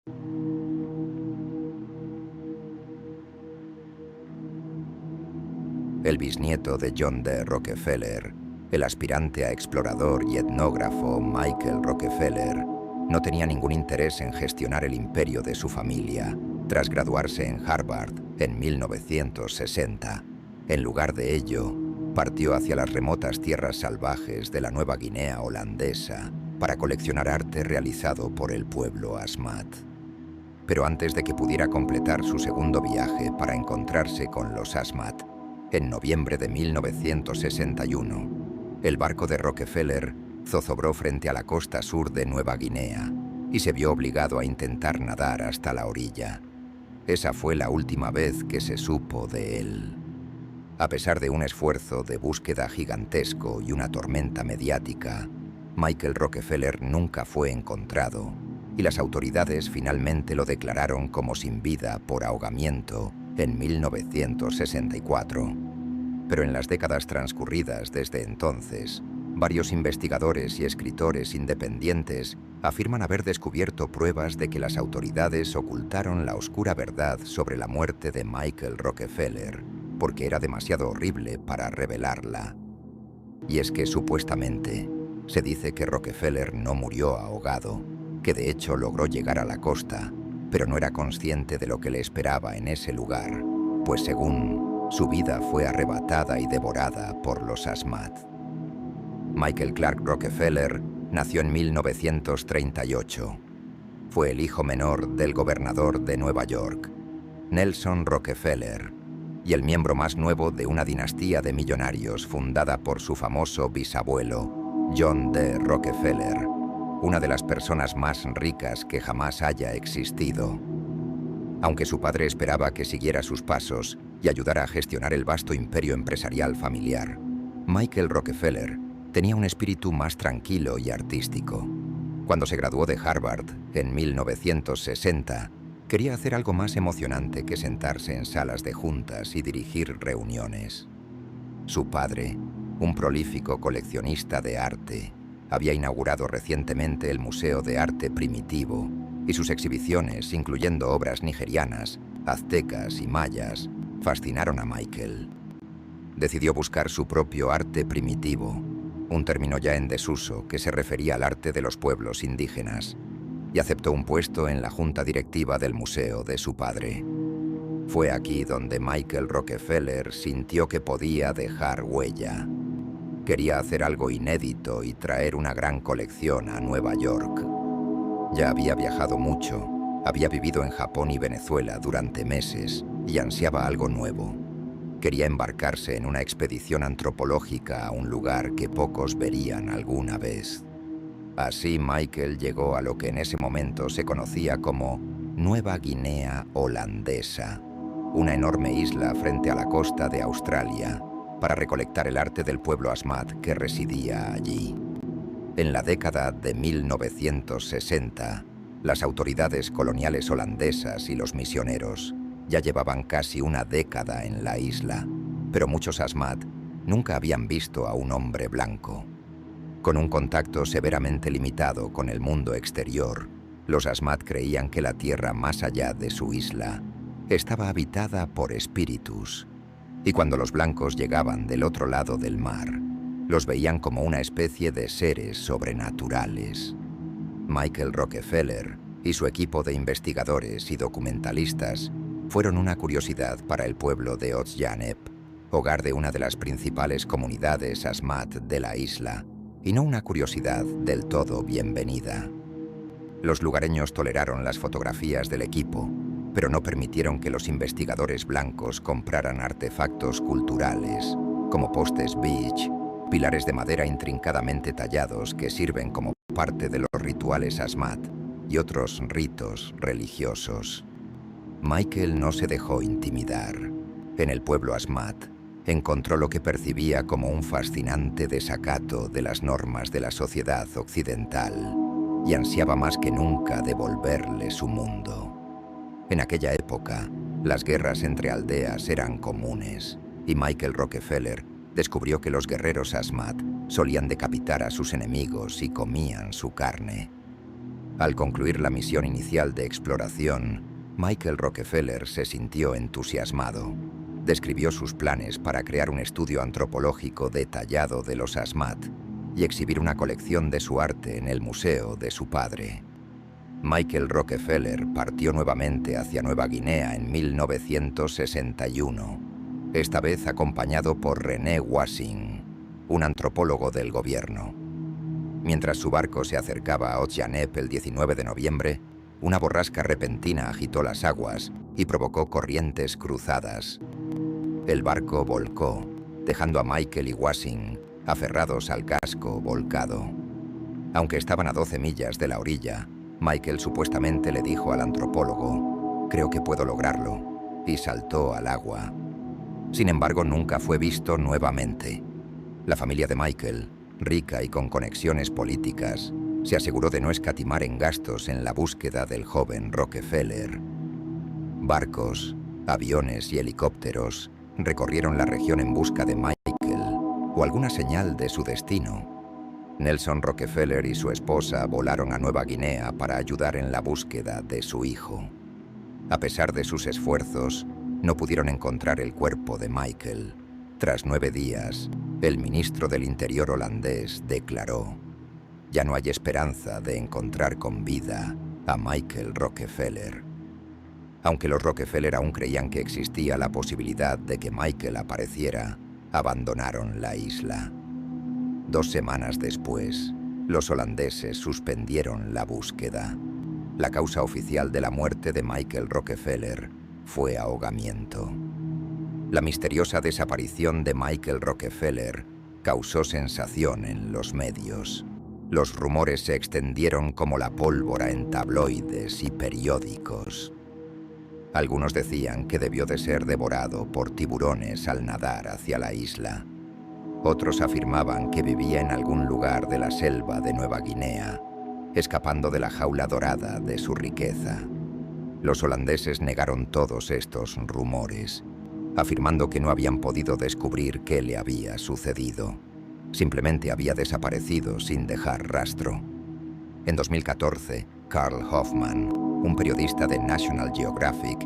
El bisnieto de John D. Rockefeller, el aspirante a explorador y etnógrafo Michael Rockefeller, no tenía ningún interés en gestionar el imperio de su familia, tras graduarse en Harvard en 1960. En lugar de ello, partió hacia las remotas tierras salvajes de la Nueva Guinea holandesa para coleccionar arte realizado por el pueblo Asmat. Pero antes de que pudiera completar su segundo viaje para encontrarse con los Asmat, en noviembre de 1961, el barco de Rockefeller zozobró frente a la costa sur de Nueva Guinea y se vio obligado a intentar nadar hasta la orilla. Esa fue la última vez que se supo de él. A pesar de un esfuerzo de búsqueda gigantesco y una tormenta mediática, Michael Rockefeller nunca fue encontrado y las autoridades finalmente lo declararon como sin vida por ahogamiento en 1964. Pero en las décadas transcurridas desde entonces, varios investigadores y escritores independientes afirman haber descubierto pruebas de que las autoridades ocultaron la oscura verdad sobre la muerte de Michael Rockefeller porque era demasiado horrible para revelarla. Y es que supuestamente se dice que Rockefeller no murió ahogado, que de hecho logró llegar a la costa, pero no era consciente de lo que le esperaba en ese lugar, pues según su vida fue arrebatada y devorada por los Asmat. Michael Clark Rockefeller nació en 1938. Fue el hijo menor del gobernador de Nueva York, Nelson Rockefeller, y el miembro más nuevo de una dinastía de millonarios fundada por su famoso bisabuelo, John D. Rockefeller, una de las personas más ricas que jamás haya existido. Aunque su padre esperaba que siguiera sus pasos y ayudara a gestionar el vasto imperio empresarial familiar, Michael Rockefeller tenía un espíritu más tranquilo y artístico. Cuando se graduó de Harvard en 1960, quería hacer algo más emocionante que sentarse en salas de juntas y dirigir reuniones. Su padre, un prolífico coleccionista de arte, había inaugurado recientemente el Museo de Arte Primitivo y sus exhibiciones, incluyendo obras nigerianas, aztecas y mayas, fascinaron a Michael. Decidió buscar su propio arte primitivo, un término ya en desuso que se refería al arte de los pueblos indígenas, y aceptó un puesto en la junta directiva del museo de su padre. Fue aquí donde Michael Rockefeller sintió que podía dejar huella. Quería hacer algo inédito y traer una gran colección a Nueva York. Ya había viajado mucho, había vivido en Japón y Venezuela durante meses y ansiaba algo nuevo. Quería embarcarse en una expedición antropológica a un lugar que pocos verían alguna vez. Así Michael llegó a lo que en ese momento se conocía como Nueva Guinea holandesa, una enorme isla frente a la costa de Australia, para recolectar el arte del pueblo Asmat que residía allí. En la década de 1960, las autoridades coloniales holandesas y los misioneros ya llevaban casi una década en la isla, pero muchos Asmat nunca habían visto a un hombre blanco. Con un contacto severamente limitado con el mundo exterior, los Asmat creían que la tierra más allá de su isla estaba habitada por espíritus, y cuando los blancos llegaban del otro lado del mar, los veían como una especie de seres sobrenaturales. Michael Rockefeller y su equipo de investigadores y documentalistas fueron una curiosidad para el pueblo de Otsjaneb, hogar de una de las principales comunidades Asmat de la isla, y no una curiosidad del todo bienvenida. Los lugareños toleraron las fotografías del equipo, pero no permitieron que los investigadores blancos compraran artefactos culturales, como postes beach, pilares de madera intrincadamente tallados que sirven como parte de los rituales Asmat y otros ritos religiosos. Michael no se dejó intimidar. En el pueblo Asmat encontró lo que percibía como un fascinante desacato de las normas de la sociedad occidental y ansiaba más que nunca devolverle su mundo. En aquella época, las guerras entre aldeas eran comunes, y Michael Rockefeller descubrió que los guerreros Asmat solían decapitar a sus enemigos y comían su carne. Al concluir la misión inicial de exploración, Michael Rockefeller se sintió entusiasmado. Describió sus planes para crear un estudio antropológico detallado de los Asmat y exhibir una colección de su arte en el museo de su padre. Michael Rockefeller partió nuevamente hacia Nueva Guinea en 1961, esta vez acompañado por René Wasing, un antropólogo del gobierno. Mientras su barco se acercaba a Otjanep el 19 de noviembre, una borrasca repentina agitó las aguas y provocó corrientes cruzadas. El barco volcó, dejando a Michael y Wasing aferrados al casco volcado. Aunque estaban a 12 millas de la orilla, Michael supuestamente le dijo al antropólogo: «Creo que puedo lograrlo», y saltó al agua. Sin embargo, nunca fue visto nuevamente. La familia de Michael, rica y con conexiones políticas, se aseguró de no escatimar en gastos en la búsqueda del joven Rockefeller. Barcos, aviones y helicópteros recorrieron la región en busca de Michael o alguna señal de su destino. Nelson Rockefeller y su esposa volaron a Nueva Guinea para ayudar en la búsqueda de su hijo. A pesar de sus esfuerzos, no pudieron encontrar el cuerpo de Michael. Tras 9 días, el ministro del Interior holandés declaró: «Ya no hay esperanza de encontrar con vida a Michael Rockefeller». Aunque los Rockefeller aún creían que existía la posibilidad de que Michael apareciera, abandonaron la isla. 2 semanas después, los holandeses suspendieron la búsqueda. La causa oficial de la muerte de Michael Rockefeller fue ahogamiento. La misteriosa desaparición de Michael Rockefeller causó sensación en los medios. Los rumores se extendieron como la pólvora en tabloides y periódicos. Algunos decían que debió de ser devorado por tiburones al nadar hacia la isla. Otros afirmaban que vivía en algún lugar de la selva de Nueva Guinea, escapando de la jaula dorada de su riqueza. Los holandeses negaron todos estos rumores, afirmando que no habían podido descubrir qué le había sucedido. Simplemente había desaparecido sin dejar rastro. En 2014, Carl Hoffman, un periodista de National Geographic,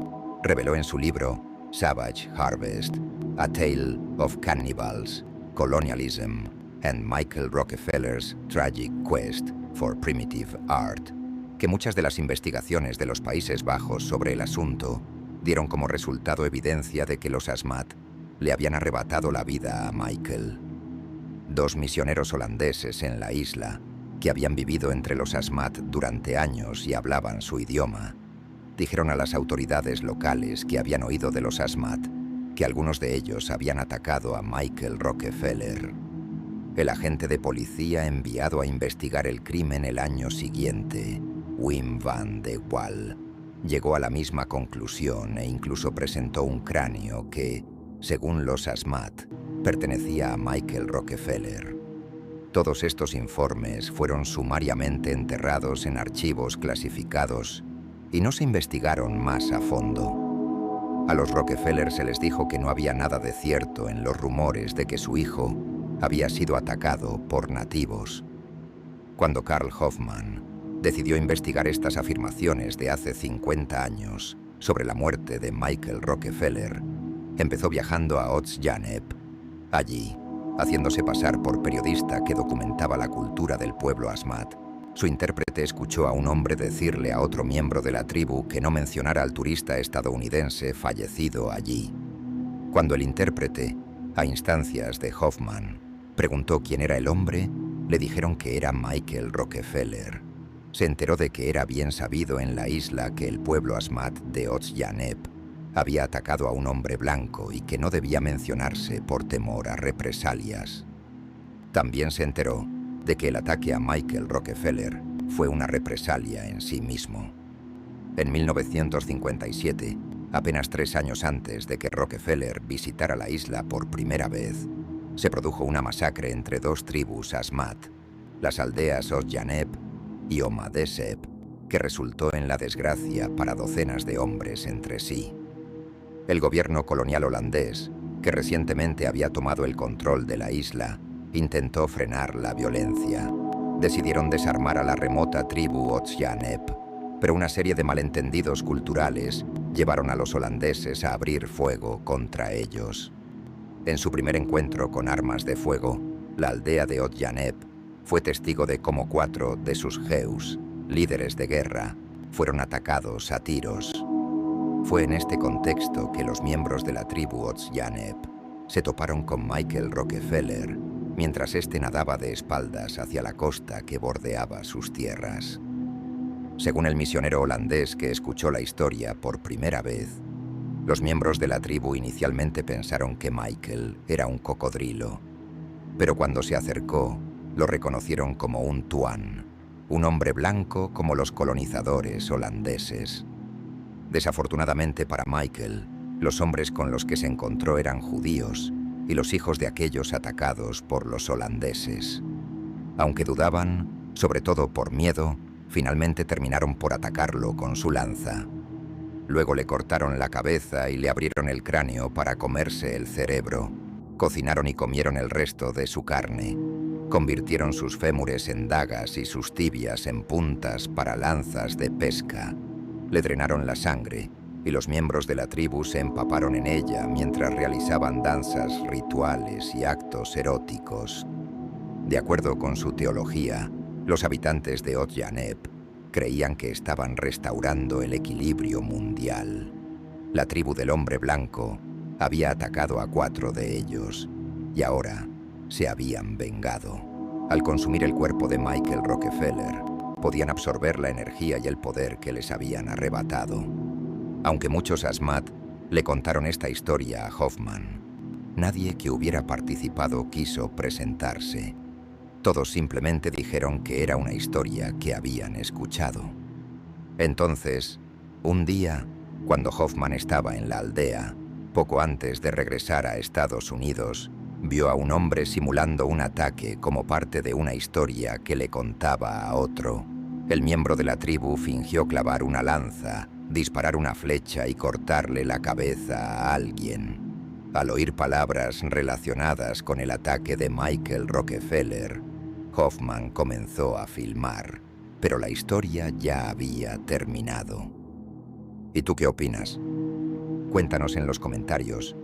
reveló en su libro Savage Harvest: A Tale of Cannibals, Colonialism, and Michael Rockefeller's Tragic Quest for Primitive Art, que muchas de las investigaciones de los Países Bajos sobre el asunto dieron como resultado evidencia de que los Asmat le habían arrebatado la vida a Michael. 2 misioneros holandeses en la isla, que habían vivido entre los Asmat durante años y hablaban su idioma, dijeron a las autoridades locales que habían oído de los Asmat que algunos de ellos habían atacado a Michael Rockefeller. El agente de policía enviado a investigar el crimen el año siguiente, Wim van de Waal, llegó a la misma conclusión e incluso presentó un cráneo que, según los Asmat, pertenecía a Michael Rockefeller. Todos estos informes fueron sumariamente enterrados en archivos clasificados y no se investigaron más a fondo. A los Rockefeller se les dijo que no había nada de cierto en los rumores de que su hijo había sido atacado por nativos. Cuando Carl Hoffman decidió investigar estas afirmaciones de hace 50 años sobre la muerte de Michael Rockefeller, empezó viajando a Otjanep. Allí, haciéndose pasar por periodista que documentaba la cultura del pueblo Asmat, su intérprete escuchó a un hombre decirle a otro miembro de la tribu que no mencionara al turista estadounidense fallecido allí. Cuando el intérprete, a instancias de Hoffman, preguntó quién era el hombre, le dijeron que era Michael Rockefeller. Se enteró de que era bien sabido en la isla que el pueblo Asmat de Otjanep había atacado a un hombre blanco y que no debía mencionarse por temor a represalias. También se enteró de que el ataque a Michael Rockefeller fue una represalia en sí mismo. En 1957, apenas 3 años antes de que Rockefeller visitara la isla por primera vez, se produjo una masacre entre 2 tribus Asmat, las aldeas Otjanep y Omadesep, que resultó en la desgracia para docenas de hombres entre sí. El gobierno colonial holandés, que recientemente había tomado el control de la isla, intentó frenar la violencia. Decidieron desarmar a la remota tribu Otsjaneb, pero una serie de malentendidos culturales llevaron a los holandeses a abrir fuego contra ellos. En su primer encuentro con armas de fuego, la aldea de Otsjaneb fue testigo de cómo 4 de sus Geus, líderes de guerra, fueron atacados a tiros. Fue en este contexto que los miembros de la tribu Otsjaneb se toparon con Michael Rockefeller mientras éste nadaba de espaldas hacia la costa que bordeaba sus tierras. Según el misionero holandés que escuchó la historia por primera vez, los miembros de la tribu inicialmente pensaron que Michael era un cocodrilo, pero cuando se acercó, lo reconocieron como un Tuan, un hombre blanco como los colonizadores holandeses. Desafortunadamente para Michael, los hombres con los que se encontró eran judíos y los hijos de aquellos atacados por los holandeses. Aunque dudaban, sobre todo por miedo, finalmente terminaron por atacarlo con su lanza. Luego le cortaron la cabeza y le abrieron el cráneo para comerse el cerebro. Cocinaron y comieron el resto de su carne. Convirtieron sus fémures en dagas y sus tibias en puntas para lanzas de pesca. Le drenaron la sangre y los miembros de la tribu se empaparon en ella mientras realizaban danzas rituales y actos eróticos. De acuerdo con su teología, los habitantes de Otsjaneb creían que estaban restaurando el equilibrio mundial. La tribu del hombre blanco había atacado a 4 de ellos y ahora se habían vengado. Al consumir el cuerpo de Michael Rockefeller, podían absorber la energía y el poder que les habían arrebatado. Aunque muchos Asmat le contaron esta historia a Hoffman, nadie que hubiera participado quiso presentarse. Todos simplemente dijeron que era una historia que habían escuchado. Entonces, un día, cuando Hoffman estaba en la aldea, poco antes de regresar a Estados Unidos, vio a un hombre simulando un ataque como parte de una historia que le contaba a otro. El miembro de la tribu fingió clavar una lanza, disparar una flecha y cortarle la cabeza a alguien. Al oír palabras relacionadas con el ataque de Michael Rockefeller, Hoffman comenzó a filmar, pero la historia ya había terminado. ¿Y tú qué opinas? Cuéntanos en los comentarios.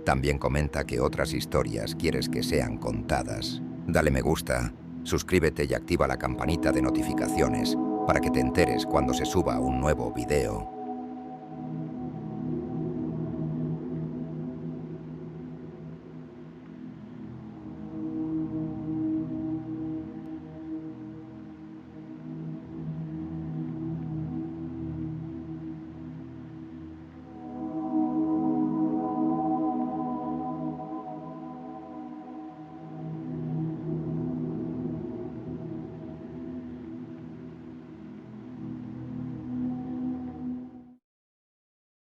También comenta qué otras historias quieres que sean contadas. Dale me gusta, suscríbete y activa la campanita de notificaciones para que te enteres cuando se suba un nuevo video.